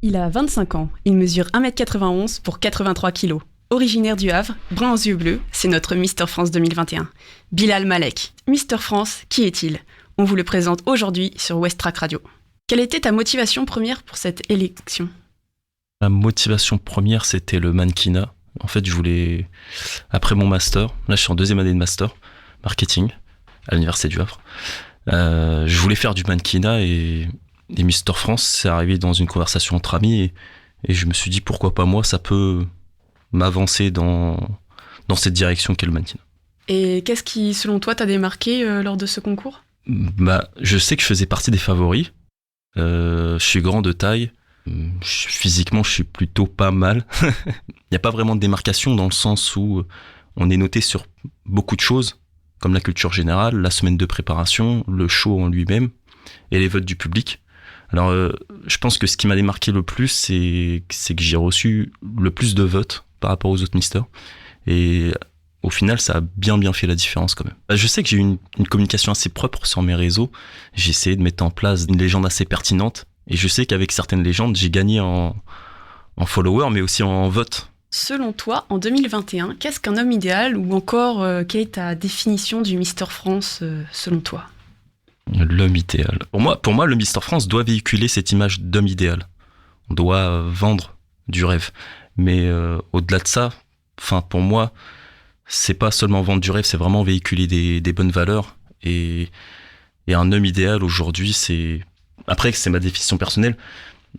Il a 25 ans, il mesure 1m91 pour 83 kg. Originaire du Havre, brun aux yeux bleus, c'est notre Mister France 2021. Bilal Malek. Mister France, qui est-il ? On vous le présente aujourd'hui sur West Track Radio. Quelle était ta motivation première pour cette élection ? Ma motivation première, c'était le mannequinat. En fait, je voulais, après mon master, là je suis en deuxième année de master, marketing, à l'Université du Havre, je voulais faire du mannequinat et Mister France, c'est arrivé dans une conversation entre amis et je me suis dit pourquoi pas moi, ça peut m'avancer dans cette direction qu'est le mannequinat. Et qu'est-ce qui, selon toi, t'a démarqué lors de ce concours ? Je sais que je faisais partie des favoris, je suis grand de taille, physiquement je suis plutôt pas mal. Il n'y a pas vraiment de démarcation dans le sens où on est noté sur beaucoup de choses, comme la culture générale, la semaine de préparation, le show en lui-même et les votes du public. Alors je pense que ce qui m'a démarqué le plus, c'est que j'ai reçu le plus de votes par rapport aux autres misters. Et au final, ça a bien fait la différence quand même. Je sais que j'ai eu une communication assez propre sur mes réseaux. J'ai essayé de mettre en place une légende assez pertinente. Et je sais qu'avec certaines légendes, j'ai gagné en followers, mais aussi en votes. Selon toi, en 2021, qu'est-ce qu'un homme idéal ou encore quelle est ta définition du Mister France selon toi ? L'homme idéal. Pour moi, le Mister France doit véhiculer cette image d'homme idéal. On doit vendre du rêve. Mais au-delà de ça, pour moi, c'est pas seulement vendre du rêve, c'est vraiment véhiculer des bonnes valeurs. Et un homme idéal aujourd'hui, après, c'est ma définition personnelle,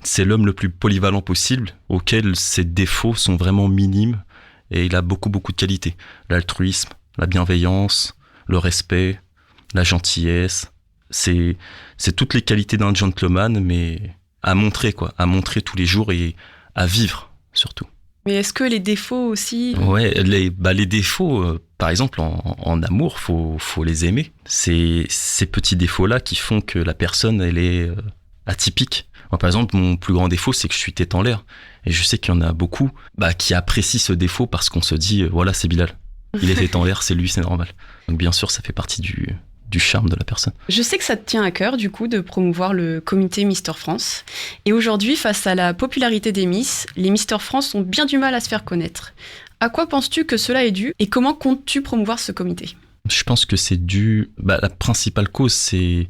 c'est l'homme le plus polyvalent possible, auquel ses défauts sont vraiment minimes et il a beaucoup de qualités. L'altruisme, la bienveillance, le respect, la gentillesse. C'est toutes les qualités d'un gentleman, mais à montrer tous les jours et à vivre surtout. Mais est-ce que les défauts aussi... Ouais, les défauts, par exemple, en amour, faut les aimer. C'est ces petits défauts-là qui font que la personne, elle est atypique. Moi, par exemple, mon plus grand défaut, c'est que je suis tête en l'air. Et je sais qu'il y en a beaucoup qui apprécient ce défaut parce qu'on se dit, voilà, c'est Bilal. Il est tête en l'air, c'est lui, c'est normal. Donc bien sûr, ça fait partie du charme de la personne. Je sais que ça te tient à cœur, du coup, de promouvoir le comité Mister France. Et aujourd'hui, face à la popularité des Miss, les Mister France ont bien du mal à se faire connaître. À quoi penses-tu que cela est dû et comment comptes-tu promouvoir ce comité ? Je pense que c'est dû... la principale cause, c'est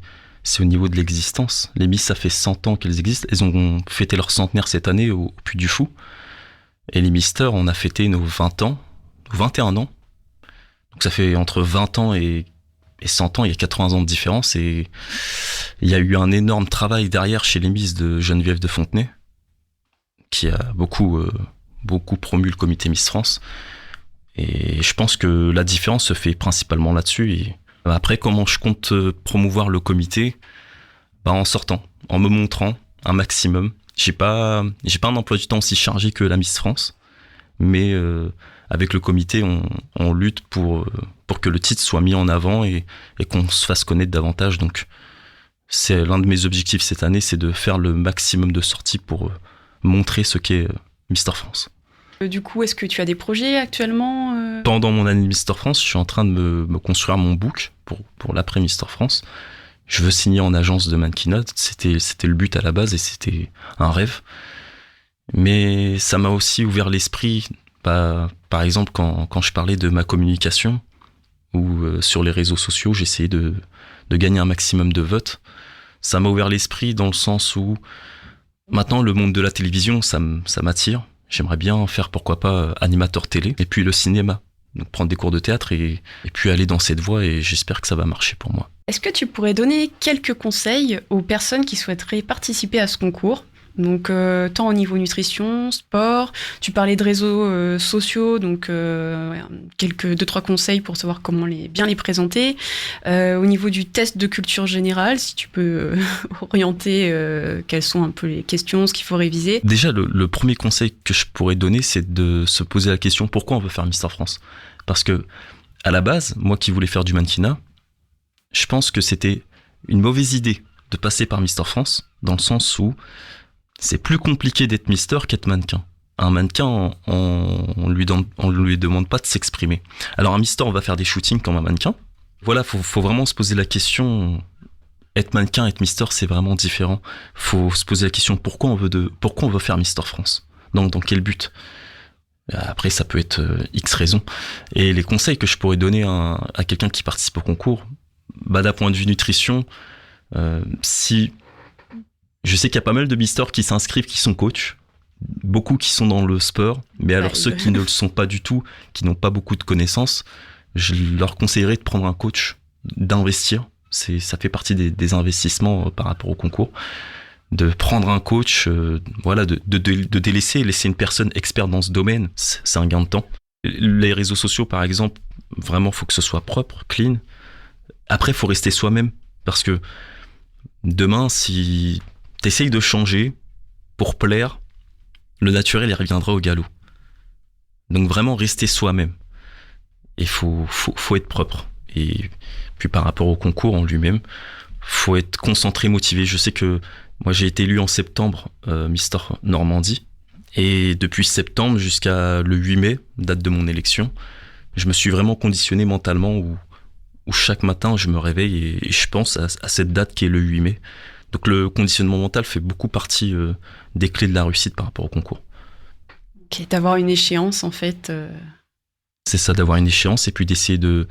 au niveau de l'existence. Les Miss, ça fait 100 ans qu'elles existent. Elles ont fêté leur centenaire cette année au Puy du Fou. Et les Mister, on a fêté nos 20 ans, 21 ans. Donc ça fait entre 20 ans et 100 ans, il y a 80 ans de différence et il y a eu un énorme travail derrière chez les Miss de Geneviève de Fontenay qui a beaucoup promu le comité Miss France et je pense que la différence se fait principalement là-dessus. Et après, comment je compte promouvoir le comité ? En sortant, en me montrant un maximum. J'ai pas un emploi du temps aussi chargé que la Miss France, mais avec le comité, on lutte pour que le titre soit mis en avant et qu'on se fasse connaître davantage. Donc, c'est l'un de mes objectifs cette année, c'est de faire le maximum de sorties pour montrer ce qu'est Mister France. Du coup, est-ce que tu as des projets actuellement Pendant mon année de Mister France, je suis en train de me construire mon book pour l'après Mister France. Je veux signer en agence de mannequinat. C'était le but à la base et c'était un rêve. Mais ça m'a aussi ouvert l'esprit. Par exemple, quand je parlais de ma communication, ou sur les réseaux sociaux, j'essayais de gagner un maximum de votes. Ça m'a ouvert l'esprit dans le sens où maintenant le monde de la télévision, ça m'attire. J'aimerais bien faire, pourquoi pas, animateur télé. Et puis le cinéma, donc prendre des cours de théâtre et puis aller dans cette voie et j'espère que ça va marcher pour moi. Est-ce que tu pourrais donner quelques conseils aux personnes qui souhaiteraient participer à ce concours ? Donc, tant au niveau nutrition, sport, tu parlais de réseaux sociaux, donc 2-3 conseils pour savoir comment bien les présenter. Au niveau du test de culture générale, si tu peux orienter quelles sont un peu les questions, ce qu'il faut réviser. Déjà, le premier conseil que je pourrais donner, c'est de se poser la question pourquoi on veut faire Mister France. Parce que, à la base, moi qui voulais faire du mannequinat, je pense que c'était une mauvaise idée de passer par Mister France, dans le sens où c'est plus compliqué d'être Mister qu'être mannequin. Un mannequin, on lui demande pas de s'exprimer. Alors un Mister, on va faire des shootings comme un mannequin. Voilà, faut vraiment se poser la question être mannequin, être Mister, c'est vraiment différent. Faut se poser la question pourquoi on veut faire Mister France. Dans quel but? Après, ça peut être X raisons. Et les conseils que je pourrais donner à quelqu'un qui participe au concours, d'un point de vue nutrition, si je sais qu'il y a pas mal de Misters qui s'inscrivent, qui sont coachs, beaucoup qui sont dans le sport, mais alors ceux qui ne le sont pas du tout, qui n'ont pas beaucoup de connaissances, je leur conseillerais de prendre un coach, d'investir. Ça fait partie des investissements par rapport au concours. De prendre un coach, de délaisser et laisser une personne experte dans ce domaine, c'est un gain de temps. Les réseaux sociaux, par exemple, vraiment, faut que ce soit propre, clean. Après, faut rester soi-même, parce que demain, si t'essayes de changer pour plaire, le naturel, il reviendra au galop. Donc vraiment, rester soi-même. Et faut être propre. Et puis par rapport au concours en lui-même, faut être concentré, motivé. Je sais que moi, j'ai été élu en septembre Mister Normandie. Et depuis septembre jusqu'à le 8 mai, date de mon élection, je me suis vraiment conditionné mentalement où chaque matin, je me réveille et je pense à cette date qui est le 8 mai. Donc le conditionnement mental fait beaucoup partie des clés de la réussite par rapport au concours. Ok, d'avoir une échéance, en fait. C'est ça, d'avoir une échéance et puis d'essayer de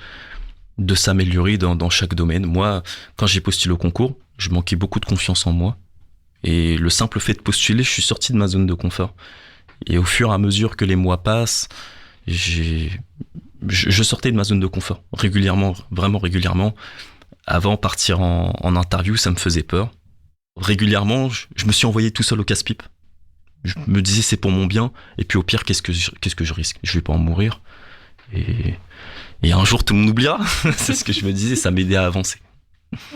s'améliorer dans chaque domaine. Moi, quand j'ai postulé au concours, je manquais beaucoup de confiance en moi. Et le simple fait de postuler, je suis sorti de ma zone de confort. Et au fur et à mesure que les mois passent, je sortais de ma zone de confort régulièrement, vraiment régulièrement. Avant, partir en interview, ça me faisait peur. Régulièrement, je me suis envoyé tout seul au casse-pipe. Je me disais c'est pour mon bien. Et puis au pire, qu'est-ce que je risque? Je vais pas en mourir. Et un jour, tout le monde oubliera. C'est ce que je me disais, ça m'aidait à avancer.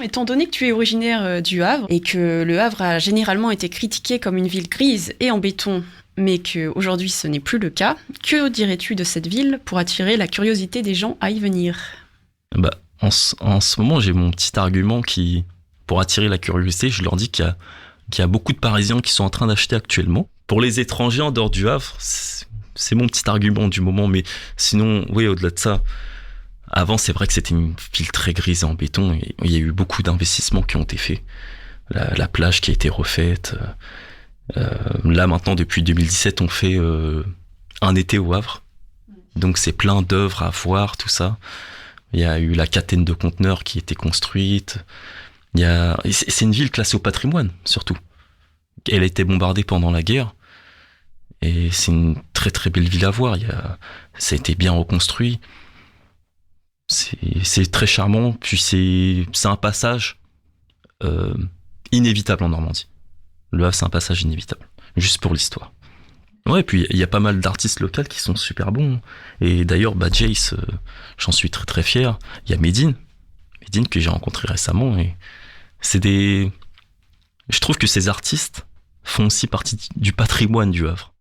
Étant donné que tu es originaire du Havre et que le Havre a généralement été critiqué comme une ville grise et en béton, mais qu'aujourd'hui ce n'est plus le cas, que dirais-tu de cette ville pour attirer la curiosité des gens à y venir? En ce moment, j'ai mon petit argument pour attirer la curiosité, je leur dis qu'il y a beaucoup de Parisiens qui sont en train d'acheter actuellement. Pour les étrangers en dehors du Havre, c'est mon petit argument du moment, mais sinon, oui, au-delà de ça, avant, c'est vrai que c'était une ville très grise en béton et il y a eu beaucoup d'investissements qui ont été faits. La plage qui a été refaite. Là, maintenant, depuis 2017, on fait un été au Havre. Donc, c'est plein d'œuvres à voir, tout ça. Il y a eu la catène de conteneurs qui a été construite. C'est une ville classée au patrimoine, surtout. Elle a été bombardée pendant la guerre. Et c'est une très très belle ville à voir. Ça a été bien reconstruit. C'est très charmant. Puis c'est un passage inévitable en Normandie. Le Havre, c'est un passage inévitable. Juste pour l'histoire. Ouais, puis il y a pas mal d'artistes locaux qui sont super bons. Et d'ailleurs, Jace, j'en suis très très fier. Il y a Medine que j'ai rencontré récemment. Et je trouve que ces artistes font aussi partie du patrimoine du Havre.